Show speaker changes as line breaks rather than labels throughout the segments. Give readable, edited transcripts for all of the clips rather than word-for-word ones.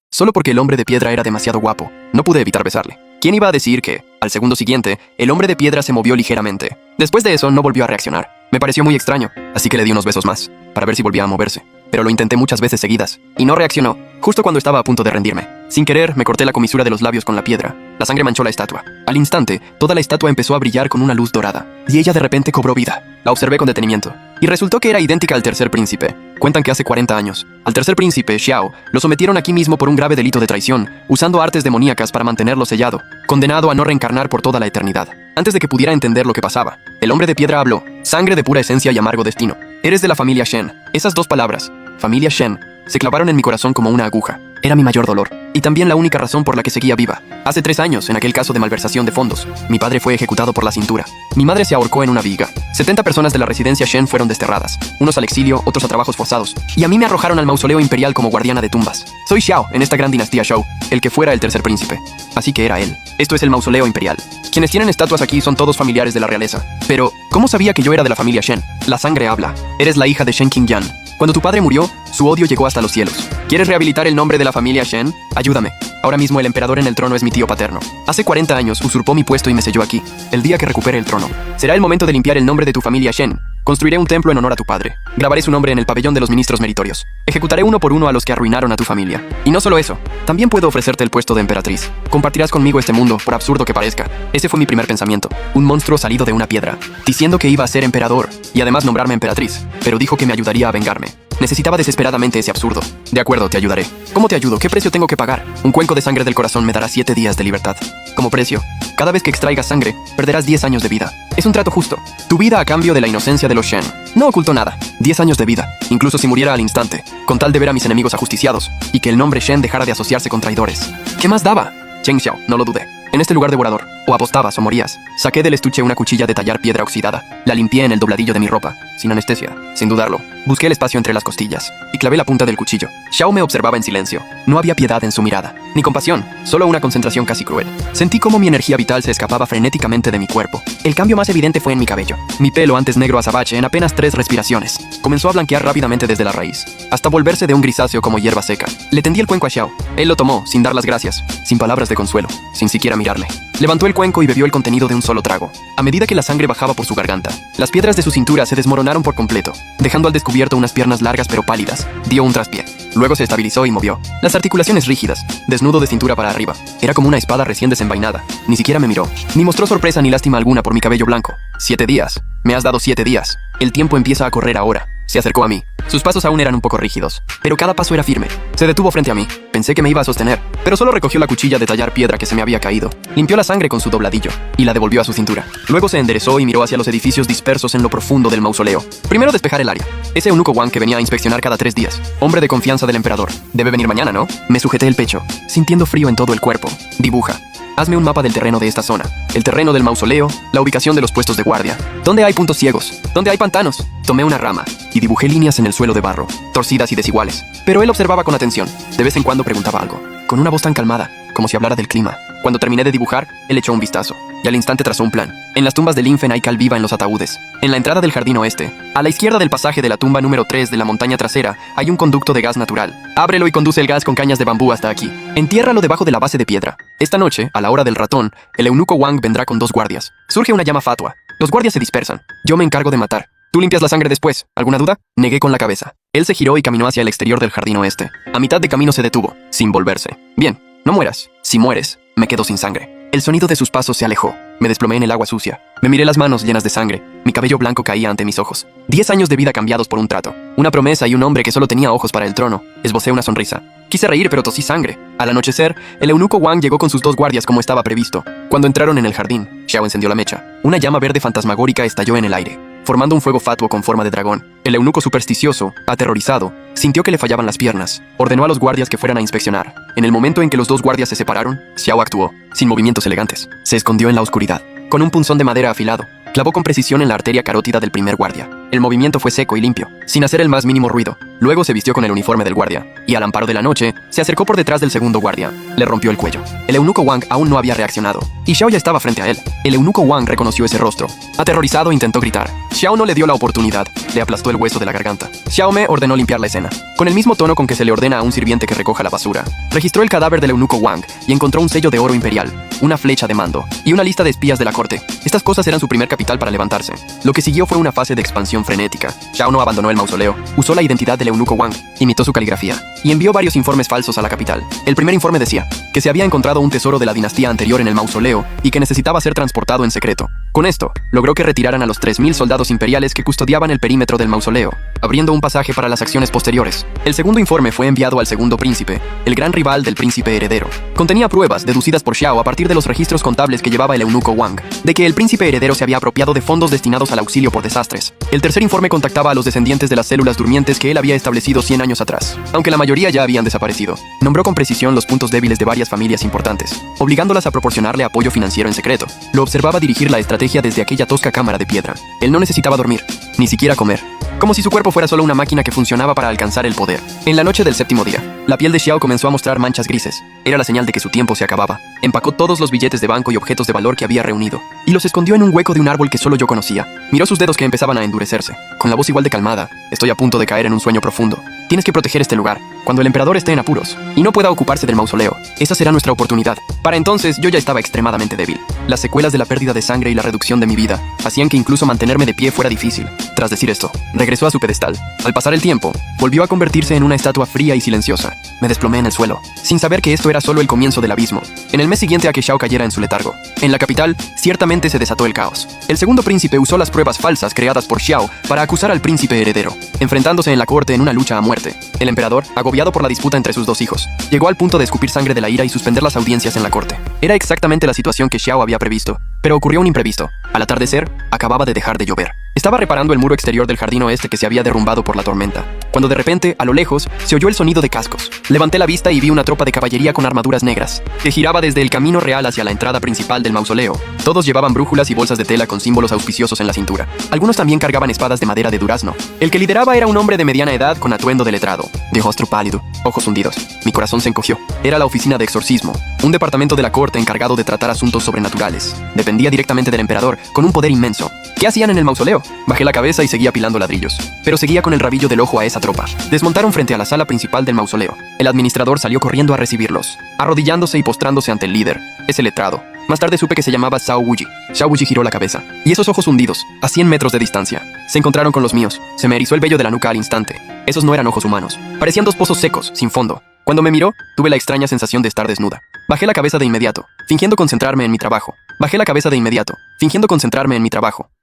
Solo porque el hombre de piedra era demasiado guapo, no pude evitar besarle. ¿Quién iba a decir que, al segundo siguiente, el hombre de piedra se movió ligeramente? Después de eso, no volvió a reaccionar. Me pareció muy extraño, así que le di unos besos más, para ver si volvía a moverse. Pero lo intenté muchas veces seguidas, y no reaccionó, justo cuando estaba a punto de rendirme. Sin querer, me corté la comisura de los labios con la piedra. La sangre manchó la estatua. Al instante, toda la estatua empezó a brillar con una luz dorada, y ella de repente cobró vida. La observé con detenimiento, y resultó que era idéntica al tercer príncipe. Cuentan que hace 40 años, al tercer príncipe, Xiao, lo sometieron aquí mismo por un grave delito de traición, usando artes demoníacas para mantenerlo sellado, condenado a no reencarnar por toda la eternidad. Antes de que pudiera entender lo que pasaba, el hombre de piedra habló: sangre de pura esencia y amargo destino. Eres de la familia Shen. Esas dos palabras, familia Shen, se clavaron en mi corazón como una aguja. Era mi mayor dolor, y también la única razón por la que seguía viva. Hace 3 años, en aquel caso de malversación de fondos, mi padre fue ejecutado por la cintura. Mi madre se ahorcó en una viga. 70 personas de la residencia Shen fueron desterradas, unos al exilio, otros a trabajos forzados, y a mí me arrojaron al mausoleo imperial como guardiana de tumbas. Soy Xiao, en esta gran dinastía Shou, el que fuera el tercer príncipe. Así que era él. Esto es el mausoleo imperial. Quienes tienen estatuas aquí son todos familiares de la realeza. Pero, ¿cómo sabía que yo era de la familia Shen? La sangre habla. Eres la hija de Shen Qingyan. Cuando tu padre murió, su odio llegó hasta los cielos. ¿Quieres rehabilitar el nombre de la familia Shen? Ayúdame. Ahora mismo el emperador en el trono es mi tío paterno. Hace 40 años usurpó mi puesto y me selló aquí. El día que recupere el trono, será el momento de limpiar el nombre de tu familia Shen. Construiré un templo en honor a tu padre. Grabaré su nombre en el pabellón de los ministros meritorios. Ejecutaré uno por uno a los que arruinaron a tu familia. Y no solo eso, también puedo ofrecerte el puesto de emperatriz. Compartirás conmigo este mundo, por absurdo que parezca. Ese fue mi primer pensamiento. Un monstruo salido de una piedra, diciendo que iba a ser emperador, y además nombrarme emperatriz. Pero dijo que me ayudaría a vengarme. Necesitaba desesperadamente ese absurdo. De acuerdo, te ayudaré. ¿Cómo te ayudo? ¿Qué precio tengo que pagar? Un cuenco de sangre del corazón me dará 7 días de libertad. Como precio, cada vez que extraigas sangre, perderás 10 años de vida. Es un trato justo. Tu vida a cambio de la inocencia de los Shen. No ocultó nada. 10 años de vida, incluso si muriera al instante, con tal de ver a mis enemigos ajusticiados, y que el nombre Shen dejara de asociarse con traidores. ¿Qué más daba? Chen Xiao, no lo dudé. En este lugar devorador, o apostabas o morías. Saqué del estuche una cuchilla de tallar piedra oxidada. La limpié en el dobladillo de mi ropa, sin anestesia, sin dudarlo. Busqué el espacio entre las costillas, y clavé la punta del cuchillo. Xiao me observaba en silencio. No había piedad en su mirada, ni compasión, solo una concentración casi cruel. Sentí cómo mi energía vital se escapaba frenéticamente de mi cuerpo. El cambio más evidente fue en mi cabello. Mi pelo, antes negro azabache, en apenas 3 respiraciones, comenzó a blanquear rápidamente desde la raíz, hasta volverse de un grisáceo como hierba seca. Le tendí el cuenco a Xiao. Él lo tomó, sin dar las gracias, sin palabras de consuelo, sin siquiera mirarme. Levantó el cuenco y bebió el contenido de un solo trago. A medida que la sangre bajaba por su garganta, las piedras de su cintura se desmoronaron por completo, dejando al descubierto unas piernas largas pero pálidas. Dio un traspié. Luego se estabilizó y movió. Las articulaciones rígidas, desnudo de cintura para arriba. Era como una espada recién desenvainada. Ni siquiera me miró, ni mostró sorpresa ni lástima alguna por mi cabello blanco. 7 días. Me has dado 7 días. El tiempo empieza a correr ahora. Se acercó a mí. Sus pasos aún eran un poco rígidos, pero cada paso era firme. Se detuvo frente a mí. Pensé que me iba a sostener, pero solo recogió la cuchilla de tallar piedra que se me había caído. Limpió la sangre con su dobladillo y la devolvió a su cintura. Luego se enderezó y miró hacia los edificios dispersos en lo profundo del mausoleo. Primero despejar el área. Ese eunuco Wang que venía a inspeccionar cada 3 días. Hombre de confianza del emperador. Debe venir mañana, ¿no? Me sujeté el pecho, sintiendo frío en todo el cuerpo. Dibuja. Hazme un mapa del terreno de esta zona. El terreno del mausoleo, la ubicación de los puestos de guardia. ¿Dónde hay puntos ciegos? ¿Dónde hay pantanos? Tomé una rama y dibujé líneas en el suelo de barro, torcidas y desiguales. Pero él observaba con atención. De vez en cuando preguntaba algo, con una voz tan calmada, como si hablara del clima. Cuando terminé de dibujar, él echó un vistazo, y al instante trazó un plan. En las tumbas de Linfen hay cal viva en los ataúdes. En la entrada del jardín oeste, a la izquierda del pasaje de la tumba número 3 de la montaña trasera, hay un conducto de gas natural. Ábrelo y conduce el gas con cañas de bambú hasta aquí. Entiérralo debajo de la base de piedra. Esta noche, a la hora del ratón, el eunuco Wang vendrá con 2 guardias. Surge una llama fatua. Los guardias se dispersan. Yo me encargo de matar. Tú limpias la sangre después. ¿Alguna duda? Negué con la cabeza. Él se giró y caminó hacia el exterior del jardín oeste. A mitad de camino se detuvo, sin volverse. Bien, no mueras. Si mueres, me quedo sin sangre. El sonido de sus pasos se alejó. Me desplomé en el agua sucia. Me miré las manos llenas de sangre. Mi cabello blanco caía ante mis ojos. 10 años de vida cambiados por un trato. Una promesa y un hombre que solo tenía ojos para el trono. Esbocé una sonrisa. Quise reír, pero tosí sangre. Al anochecer, el eunuco Wang llegó con sus 2 guardias como estaba previsto. Cuando entraron en el jardín, Xiao encendió la mecha. Una llama verde fantasmagórica estalló en el aire, formando un fuego fatuo con forma de dragón. El eunuco supersticioso, aterrorizado, sintió que le fallaban las piernas. Ordenó a los guardias que fueran a inspeccionar. En el momento en que los 2 guardias se separaron, Xiao actuó, sin movimientos elegantes. Se escondió en la oscuridad. Con un punzón de madera afilado, clavó con precisión en la arteria carótida del primer guardia. El movimiento fue seco y limpio, sin hacer el más mínimo ruido. Luego se vistió con el uniforme del guardia, y al amparo de la noche, se acercó por detrás del segundo guardia. Le rompió el cuello. El eunuco Wang aún no había reaccionado, y Xiao ya estaba frente a él. El eunuco Wang reconoció ese rostro. Aterrorizado intentó gritar, Xiao no le dio la oportunidad, le aplastó el hueso de la garganta. Xiao Me ordenó limpiar la escena. Con el mismo tono con que se le ordena a un sirviente que recoja la basura, registró el cadáver del eunuco Wang y encontró un sello de oro imperial, una flecha de mando y una lista de espías de la corte. Estas cosas eran su primer capital para levantarse. Lo que siguió fue una fase de expansión frenética. Xiao no abandonó el mausoleo, usó la identidad del eunuco Wang, imitó su caligrafía y envió varios informes falsos a la capital. El primer informe decía que se había encontrado un tesoro de la dinastía anterior en el mausoleo y que necesitaba ser transportado en secreto. Con esto, logró que retiraran a los 3000 soldados imperiales que custodiaban el perímetro del mausoleo, abriendo un pasaje para las acciones posteriores. El segundo informe fue enviado al segundo príncipe, el gran rival del príncipe heredero. Contenía pruebas deducidas por Xiao a partir de los registros contables que llevaba el eunuco Wang, de que el príncipe heredero se había apropiado de fondos destinados al auxilio por desastres. El tercer informe contactaba a los descendientes de las células durmientes que él había establecido 100 años atrás, aunque la mayoría ya habían desaparecido. Nombró con precisión los puntos débiles de varias familias importantes, obligándolas a proporcionarle apoyo financiero en secreto. Lo observaba dirigir la estrategia desde aquella tosca cámara de piedra. Él no necesitaba dormir, ni siquiera comer, como si su cuerpo fuera solo una máquina que funcionaba para alcanzar el poder. En la noche del séptimo día, la piel de Xiao comenzó a mostrar manchas grises. Era la señal de que su tiempo se acababa. Empacó todos los billetes de banco y objetos de valor que había reunido, y los escondió en un hueco de un árbol que solo yo conocía. Miró sus dedos que empezaban a endurecerse. Con la voz igual de calmada, estoy a punto de caer en un sueño profundo. Tienes que proteger este lugar, cuando el emperador esté en apuros, y no pueda ocuparse del mausoleo. Esa será nuestra oportunidad. Para entonces, yo ya estaba extremadamente débil. Las secuelas de la pérdida de sangre y la reducción de mi vida hacían que incluso mantenerme de pie fuera difícil. Tras decir esto, regresó a su pedestal. Al pasar el tiempo, volvió a convertirse en una estatua fría y silenciosa. Me desplomé en el suelo, sin saber que esto era solo el comienzo del abismo. En el mes siguiente a que Xiao cayera en su letargo, en la capital, ciertamente se desató el caos. El segundo príncipe usó las pruebas falsas creadas por Xiao para acusar al príncipe heredero, enfrentándose en la corte en una lucha a muerte. El emperador, agobiado por la disputa entre sus dos hijos, llegó al punto de escupir sangre de la ira y suspender las audiencias en la corte. Era exactamente la situación que Xiao había previsto, pero ocurrió un imprevisto. Al atardecer, acababa de dejar de llover. Estaba reparando el muro exterior del jardín oeste que se había derrumbado por la tormenta, cuando de repente, a lo lejos, se oyó el sonido de cascos. Levanté la vista y vi una tropa de caballería con armaduras negras, que giraba desde el camino real hacia la entrada principal del mausoleo. Todos llevaban brújulas y bolsas de tela con símbolos auspiciosos en la cintura. Algunos también cargaban espadas de madera de durazno. El que lideraba era un hombre de mediana edad con atuendo de letrado, de rostro pálido, ojos hundidos. Mi corazón se encogió. Era la oficina de exorcismo, un departamento de la corte encargado de tratar asuntos sobrenaturales. Dependía directamente del emperador, con un poder inmenso. ¿Qué hacían en el mausoleo? Bajé la cabeza y seguía apilando ladrillos, pero seguía con el rabillo del ojo a esa tropa. Desmontaron frente a la sala principal del mausoleo. El administrador salió corriendo a recibirlos, arrodillándose y postrándose ante el líder, ese letrado. Más tarde supe que se llamaba Zhao Wuji. Zhao Wuji giró la cabeza, y esos ojos hundidos, a 100 metros de distancia, se encontraron con los míos. Se me erizó el vello de la nuca al instante. Esos no eran ojos humanos. Parecían dos pozos secos, sin fondo. Cuando me miró, tuve la extraña sensación de estar desnuda. Bajé la cabeza de inmediato, fingiendo concentrarme en mi trabajo.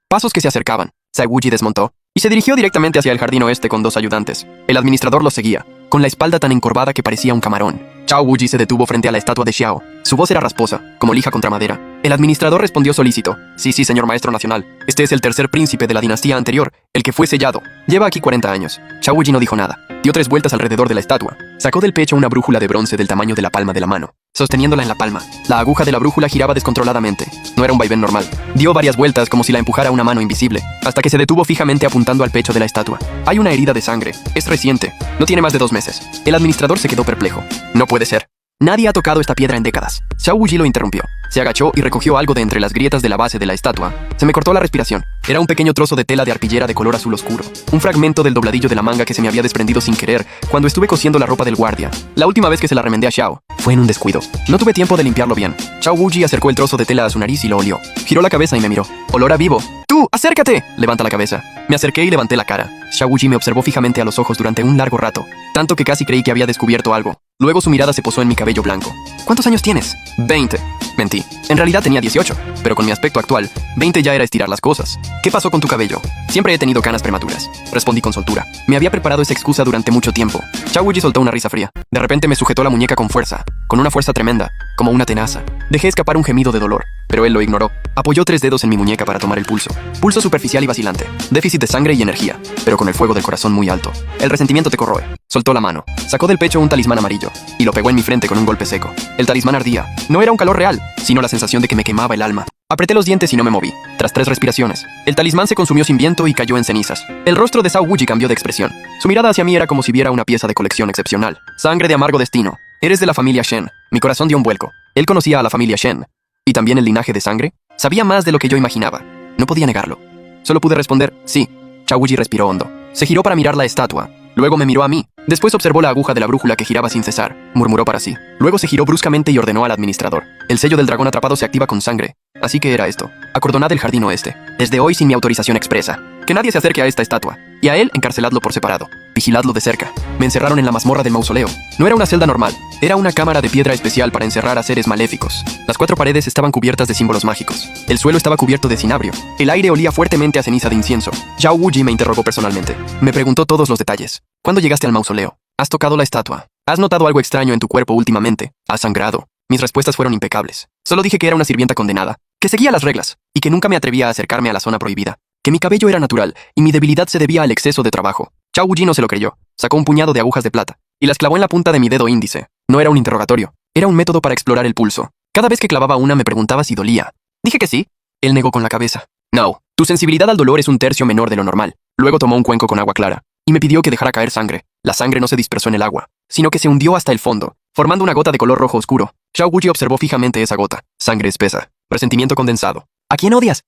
Pasos que se acercaban. Zhao Wuji desmontó y se dirigió directamente hacia el jardín oeste con 2 ayudantes. El administrador los seguía, con la espalda tan encorvada que parecía un camarón. Zhao Wuji se detuvo frente a la estatua de Xiao. Su voz era rasposa, como lija contra madera. El administrador respondió solícito. Sí, señor maestro nacional. Este es el tercer príncipe de la dinastía anterior, el que fue sellado. Lleva aquí 40 años. Zhao Wuji no dijo nada. Dio 3 vueltas alrededor de la estatua. Sacó del pecho una brújula de bronce del tamaño de la palma de la mano. Sosteniéndola en la palma, la aguja de la brújula giraba descontroladamente. No era un vaivén normal. Dio varias vueltas como si la empujara una mano invisible, hasta que se detuvo fijamente apuntando al pecho de la estatua. Hay una herida de sangre. Es reciente. No tiene más de 2 meses. El administrador se quedó perplejo. No puede ser. Nadie ha tocado esta piedra en décadas. Zhao Wuji lo interrumpió. Se agachó y recogió algo de entre las grietas de la base de la estatua. Se me cortó la respiración. Era un pequeño trozo de tela de arpillera de color azul oscuro. Un fragmento del dobladillo de la manga que se me había desprendido sin querer cuando estuve cosiendo la ropa del guardia. La última vez que se la remendé a Xiao fue en un descuido. No tuve tiempo de limpiarlo bien. Zhao Wuji acercó el trozo de tela a su nariz y lo olió. Giró la cabeza y me miró. Olor a vivo. ¡Tú, acércate! Levanta la cabeza. Me acerqué y levanté la cara. Zhao Wuji me observó fijamente a los ojos durante un largo rato, tanto que casi creí que había descubierto algo. Luego su mirada se posó en mi cabello blanco. ¿Cuántos años tienes? 20. Mentí. En realidad tenía 18, pero con mi aspecto actual, 20 ya era estirar las cosas. ¿Qué pasó con tu cabello? Siempre he tenido canas prematuras. Respondí con soltura. Me había preparado esa excusa durante mucho tiempo. Zhao Wuji soltó una risa fría. De repente me sujetó la muñeca con fuerza, con una fuerza tremenda, como una tenaza. Dejé escapar un gemido de dolor, pero él lo ignoró. Apoyó 3 dedos en mi muñeca para tomar el pulso. Pulso superficial y vacilante. Déficit de sangre y energía, pero con el fuego del corazón muy alto. El resentimiento te corroe. Soltó la mano. Sacó del pecho un talismán amarillo y lo pegó en mi frente con un golpe seco. El talismán ardía. No era un calor real, sino la sensación de que me quemaba el alma. Apreté los dientes y no me moví. Tras 3 respiraciones, el talismán se consumió sin viento y cayó en cenizas. El rostro de Zhao Wuji cambió de expresión. Su mirada hacia mí era como si viera una pieza de colección excepcional. Sangre de amargo destino. Eres de la familia Shen. Mi corazón dio un vuelco. Él conocía a la familia Shen. ¿Y también el linaje de sangre? Sabía más de lo que yo imaginaba. No podía negarlo. Solo pude responder, sí. Zhao Wuji respiró hondo. Se giró para mirar la estatua. Luego me miró a mí. Después observó la aguja de la brújula que giraba sin cesar. Murmuró para sí. Luego se giró bruscamente y ordenó al administrador. El sello del dragón atrapado se activa con sangre. Así que era esto. Acordonad el jardín oeste. Desde hoy sin mi autorización expresa. Que nadie se acerque a esta estatua. Y a él encarceladlo por separado. Vigiladlo de cerca. Me encerraron en la mazmorra del mausoleo. No era una celda normal. Era una cámara de piedra especial para encerrar a seres maléficos. Las 4 paredes estaban cubiertas de símbolos mágicos. El suelo estaba cubierto de cinabrio. El aire olía fuertemente a ceniza de incienso. Zhao Wuji me interrogó personalmente. Me preguntó todos los detalles. ¿Cuándo llegaste al mausoleo? ¿Has tocado la estatua? ¿Has notado algo extraño en tu cuerpo últimamente? ¿Has sangrado? Mis respuestas fueron impecables. Solo dije que era una sirvienta condenada, que seguía las reglas, y que nunca me atrevía a acercarme a la zona prohibida. Que mi cabello era natural, y mi debilidad se debía al exceso de trabajo. Zhao Wuji no se lo creyó. Sacó un puñado de agujas de plata, y las clavó en la punta de mi dedo índice. No era un interrogatorio, era un método para explorar el pulso. Cada vez que clavaba una me preguntaba si dolía. Dije que sí. Él negó con la cabeza. No, tu sensibilidad al dolor es un tercio menor de lo normal. Luego tomó un cuenco con agua clara, y me pidió que dejara caer sangre. La sangre no se dispersó en el agua, sino que se hundió hasta el fondo, formando una gota de color rojo oscuro. Zhao Wuji observó fijamente esa gota. Sangre espesa. Resentimiento condensado. ¿A quién odias?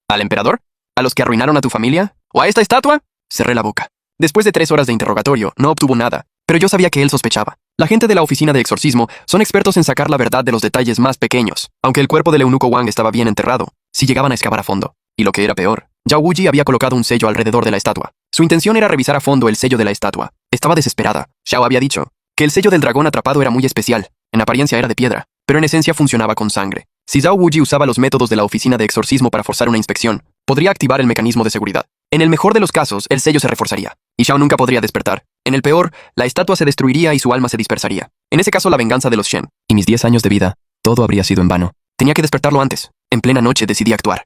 ¿Al emperador? ¿A los que arruinaron a tu familia? ¿O a esta estatua? Cerré la boca. Después de 3 horas de interrogatorio, no obtuvo nada, pero yo sabía que él sospechaba. La gente de la oficina de exorcismo son expertos en sacar la verdad de los detalles más pequeños, aunque el cuerpo del eunuco Wang estaba bien enterrado, si llegaban a excavar a fondo. Y lo que era peor, Zhao Wuji había colocado un sello alrededor de la estatua. Su intención era revisar a fondo el sello de la estatua. Estaba desesperada. Zhao había dicho que el sello del dragón atrapado era muy especial. En apariencia era de piedra, pero en esencia funcionaba con sangre. Si Zhao Wuji usaba los métodos de la oficina de exorcismo para forzar una inspección, podría activar el mecanismo de seguridad. En el mejor de los casos, el sello se reforzaría, y Zhao nunca podría despertar. En el peor, la estatua se destruiría y su alma se dispersaría. En ese caso, la venganza de los Shen. Y mis 10 años de vida, todo habría sido en vano. Tenía que despertarlo antes. En plena noche decidí actuar.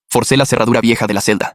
Forcé la cerradura vieja de la celda.